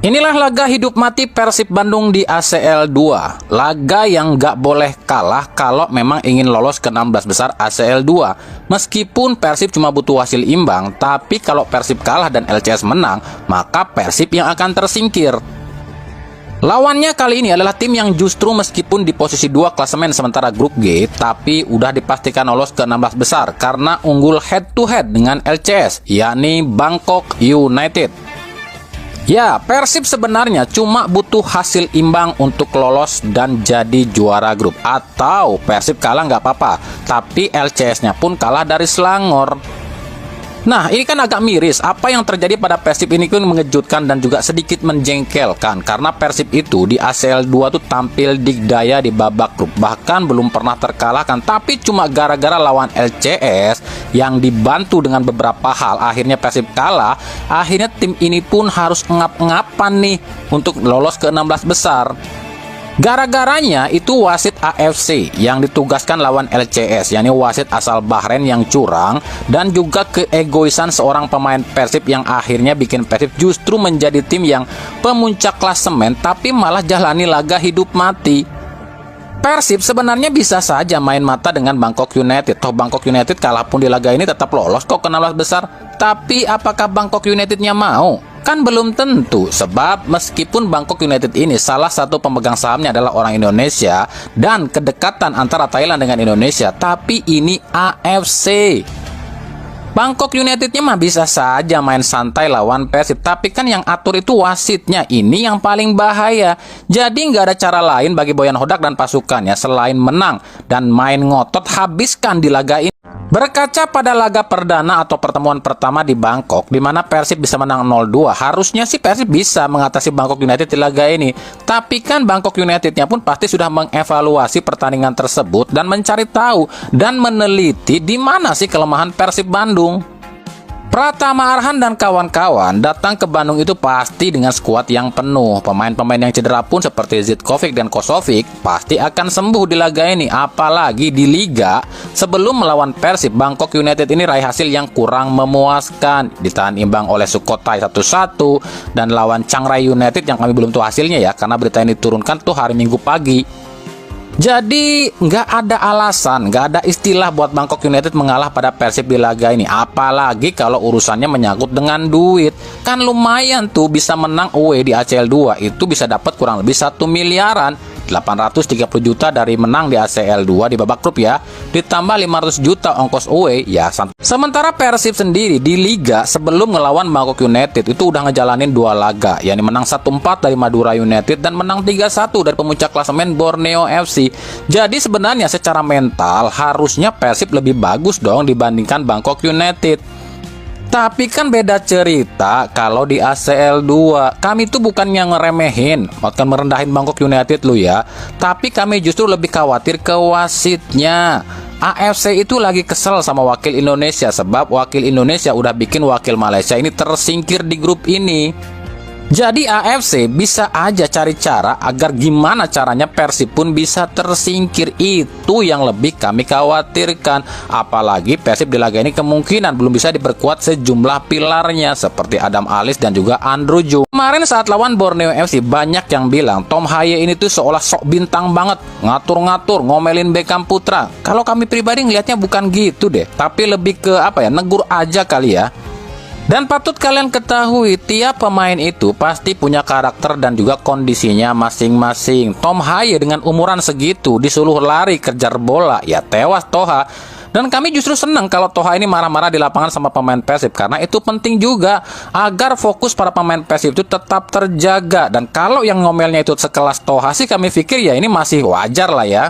Inilah laga hidup mati Persib Bandung di ACL 2. Laga yang nggak boleh kalah kalau memang ingin lolos ke 16 besar ACL 2. Meskipun Persib cuma butuh hasil imbang, tapi kalau Persib kalah dan LCS menang, maka Persib yang akan tersingkir. Lawannya kali ini adalah tim yang justru meskipun di posisi 2 klasemen sementara grup G, tapi udah dipastikan lolos ke 16 besar karena unggul head to head dengan LCS, yakni Bangkok United. Ya, Persib sebenarnya cuma butuh hasil imbang untuk lolos dan jadi juara grup. Atau Persib kalah nggak apa-apa, tapi LCS-nya pun kalah dari Selangor. Nah, ini kan agak miris. Apa yang terjadi pada Persib ini pun mengejutkan dan juga sedikit menjengkelkan. Karena Persib itu di ACL 2 tuh tampil digdaya di babak grup. Bahkan belum pernah terkalahkan. Tapi cuma gara-gara lawan LCS yang dibantu dengan beberapa hal, akhirnya Persib kalah. Akhirnya tim ini pun harus ngap-ngapan nih untuk lolos ke 16 besar. Gara-garanya itu wasit AFC yang ditugaskan lawan LCS, yakni wasit asal Bahrain yang curang, dan juga keegoisan seorang pemain Persib yang akhirnya bikin Persib justru menjadi tim yang pemuncak klasemen tapi malah jalani laga hidup mati. Persib sebenarnya bisa saja main mata dengan Bangkok United. Toh Bangkok United kalah pun di laga ini tetap lolos kok ke 16 besar. Tapi apakah Bangkok Unitednya mau? Kan belum tentu, sebab meskipun Bangkok United ini salah satu pemegang sahamnya adalah orang Indonesia dan kedekatan antara Thailand dengan Indonesia, tapi ini AFC. Bangkok Unitednya mah bisa saja main santai lawan Persib, tapi kan yang atur itu wasitnya, ini yang paling bahaya. Jadi nggak ada cara lain bagi Boyan Hodak dan pasukannya selain menang dan main ngotot habiskan di laga ini. Berkaca pada laga perdana atau pertemuan pertama di Bangkok, di mana Persib bisa menang 0-2, harusnya sih Persib bisa mengatasi Bangkok United di laga ini. Tapi kan Bangkok Unitednya pun pasti sudah mengevaluasi pertandingan tersebut dan mencari tahu dan meneliti di mana sih kelemahan Persib Bandung. Pratama Arhan dan kawan-kawan datang ke Bandung itu pasti dengan skuad yang penuh. Pemain-pemain yang cedera pun seperti Zidkovic dan Kosovic pasti akan sembuh di laga ini. Apalagi di Liga, sebelum melawan Persib, Bangkok United ini raih hasil yang kurang memuaskan. Ditahan imbang oleh Sukhothai 1-1 dan lawan Chiang Rai United yang kami belum tahu hasilnya ya, karena berita ini diturunkan tuh hari Minggu pagi. Jadi nggak ada alasan, nggak ada istilah buat Bangkok United mengalah pada Persib di laga ini. Apalagi kalau urusannya menyangkut dengan duit. Kan lumayan tuh bisa menang away di ACL 2. Itu bisa dapat kurang lebih 1 miliaran. 830 juta dari menang di ACL 2 di babak grup ya. Ditambah 500 juta ongkos away ya. Sementara Persib sendiri di Liga sebelum ngelawan Bangkok United itu udah ngejalanin 2 laga. Yakni menang 1-4 dari Madura United dan menang 3-1 dari pemuncak klasemen Borneo FC. Jadi sebenarnya secara mental harusnya Persib lebih bagus dong dibandingkan Bangkok United. Tapi kan beda cerita kalau di ACL 2. Kami tuh bukan yang ngeremehin, bukan merendahin Bangkok United lu ya. Tapi kami justru lebih khawatir ke wasitnya. AFC itu lagi kesel sama wakil Indonesia sebab wakil Indonesia udah bikin wakil Malaysia ini tersingkir di grup ini. Jadi AFC bisa aja cari cara agar gimana caranya Persib pun bisa tersingkir. Itu yang lebih kami khawatirkan. Apalagi Persib di laga ini kemungkinan belum bisa diperkuat sejumlah pilarnya seperti Adam Alis dan juga Andrew Jung. Kemarin saat lawan Borneo FC banyak yang bilang Tom Haye ini tuh seolah sok bintang banget, ngatur-ngatur, ngomelin Beckham Putra. Kalau kami pribadi ngelihatnya bukan gitu deh, tapi lebih ke negur aja kali ya. Dan patut kalian ketahui, tiap pemain itu pasti punya karakter dan juga kondisinya masing-masing. Tom Haye dengan umuran segitu disuruh lari kejar bola, ya tewas Toha. Dan kami justru senang kalau Toha ini marah-marah di lapangan sama pemain Persib, karena itu penting juga agar fokus para pemain Persib itu tetap terjaga. Dan kalau yang ngomelnya itu sekelas Toha sih kami pikir ya ini masih wajar lah ya.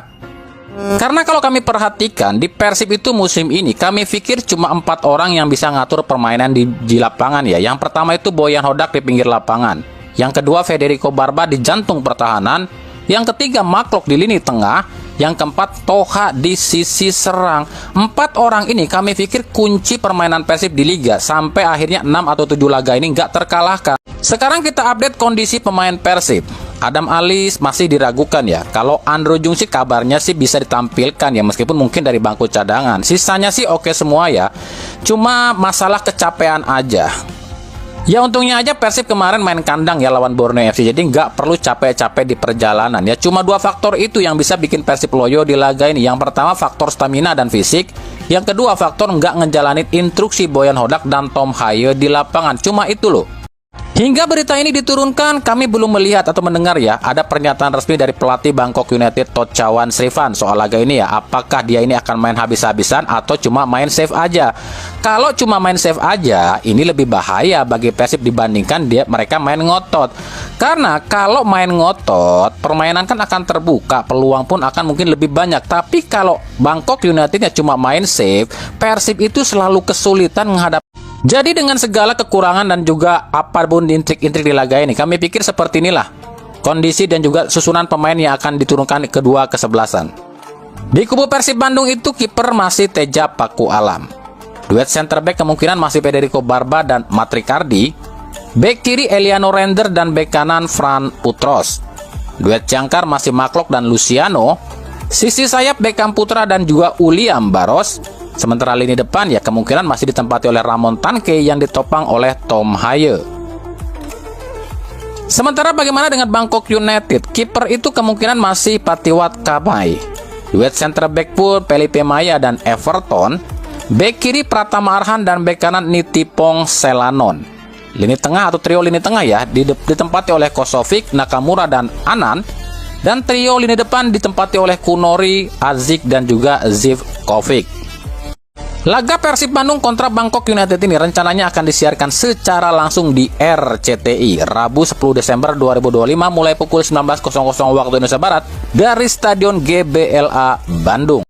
Karena kalau kami perhatikan di Persib itu musim ini kami pikir cuma 4 orang yang bisa ngatur permainan di lapangan ya. Yang pertama itu Boyan Hodak di pinggir lapangan, yang kedua Federico Barba di jantung pertahanan, yang ketiga Maklok di lini tengah, yang keempat Toha di sisi serang. 4 orang ini kami pikir kunci permainan Persib di Liga sampai akhirnya 6 atau 7 laga ini nggak terkalahkan. Sekarang kita update kondisi pemain Persib. Adam Alis masih diragukan ya. Kalau Andrew Jung sih kabarnya sih bisa ditampilkan ya, meskipun mungkin dari bangku cadangan. Sisanya sih oke semua ya. Cuma masalah kecapean aja. Ya untungnya aja Persib kemarin main kandang ya lawan Borneo FC, jadi nggak perlu capek-capek di perjalanan. Ya cuma dua faktor itu yang bisa bikin Persib loyo di laga ini. Yang pertama faktor stamina dan fisik. Yang kedua faktor nggak ngejalanin instruksi Boyan Hodak dan Tom Haye di lapangan. Cuma itu loh. Hingga berita ini diturunkan, kami belum melihat atau mendengar ya ada pernyataan resmi dari pelatih Bangkok United Totchawan Srivan soal laga ini ya. Apakah dia ini akan main habis-habisan atau cuma main save aja? Kalau cuma main save aja, ini lebih bahaya bagi Persib dibandingkan mereka main ngotot. Karena kalau main ngotot, permainan kan akan terbuka, peluang pun akan mungkin lebih banyak. Tapi kalau Bangkok Unitednya cuma main save, Persib itu selalu kesulitan menghadapi. Jadi dengan segala kekurangan dan juga apapun intrik-intrik di laga ini, kami pikir seperti inilah kondisi dan juga susunan pemain yang akan diturunkan kedua kesebelasan. Di kubu Persib Bandung itu kiper masih Teja Paku Alam. Duet center back kemungkinan masih Federico Barba dan Matrikardi. Back kiri Eliano Render dan back kanan Fran Putros. Duet jangkar masih Maklok dan Luciano. Sisi sayap Beckham Putra dan juga Uliam Baros. Sementara lini depan ya kemungkinan masih ditempati oleh Ramon Tanke yang ditopang oleh Tom Haye. Sementara bagaimana dengan Bangkok United? Kiper itu kemungkinan masih Patiwat Kamai. Duet center back pun Felipe Maya dan Everton. Back kiri Pratama Arhan dan back kanan Nitipong Selanon. Lini tengah atau trio lini tengah ya ditempati oleh Kosovic, Nakamura dan Anan. Dan trio lini depan ditempati oleh Kunori, Azik dan juga Zivkovic. Laga Persib Bandung kontra Bangkok United ini rencananya akan disiarkan secara langsung di RCTI Rabu 10 Desember 2025 mulai pukul 19.00 waktu Indonesia Barat dari Stadion GBLA Bandung.